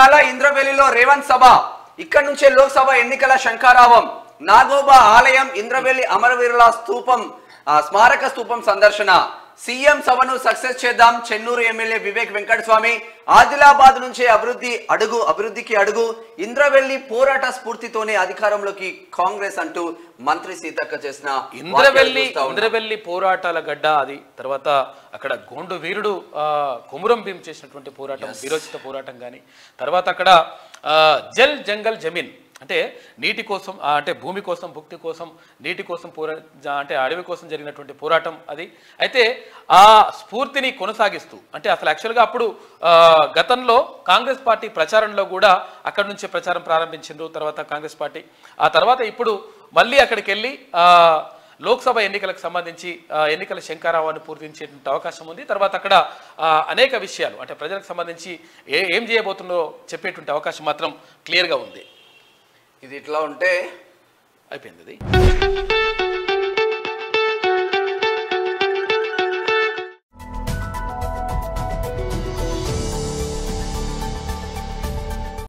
ఇయాల ఇంద్రవెల్లిలో రేవంత్ సభ, ఇక్కడ నుంచే లోక్సభ ఎన్నికల శంఖారావం. నాగోబా ఆలయం, ఇంద్రవెల్లి అమరవీరుల స్తూపం, స్మారక స్తూపం సందర్శన. సీఎం సభను సక్సెస్ చేద్దాం, చెన్నూరు ఎమ్మెల్యే వివేక్ వెంకటస్వామి. ఆదిలాబాద్ నుంచే అభివృద్ధికి అడుగు. ఇంద్రవెల్లి పోరాట స్ఫూర్తితోనే అధికారంలోకి కాంగ్రెస్ అంటూ మంత్రి సీతక్క చేసిన ఇంద్రవెల్లి పోరాటాల గడ్డ అది. తర్వాత అక్కడ గోండు వీరుడు కొమురం భీం చేసినటువంటి పోరాటం, వీరోచిత పోరాటం కానీ, తర్వాత అక్కడ జల్ జంగల్ జమీన్ అంటే నీటి కోసం, అంటే భూమి కోసం, భుక్తి కోసం, నీటి కోసం అంటే అడవి కోసం జరిగినటువంటి పోరాటం అది. అయితే ఆ స్ఫూర్తిని కొనసాగిస్తూ, అంటే అసలు యాక్చువల్గా అప్పుడు గతంలో కాంగ్రెస్ పార్టీ ప్రచారంలో కూడా అక్కడి నుంచే ప్రచారం ప్రారంభించిండ్రు తర్వాత కాంగ్రెస్ పార్టీ. ఆ తర్వాత ఇప్పుడు మళ్ళీ అక్కడికి వెళ్ళి లోక్సభ ఎన్నికలకు సంబంధించి ఎన్నికల శంఖారావాన్ని పూర్తించేటువంటి అవకాశం ఉంది. తర్వాత అక్కడ అనేక విషయాలు, అంటే ప్రజలకు సంబంధించి ఏం చేయబోతుందో చెప్పేటువంటి అవకాశం మాత్రం క్లియర్గా ఉంది. ఇది ఇట్లా ఉంటే అయిపోయింది.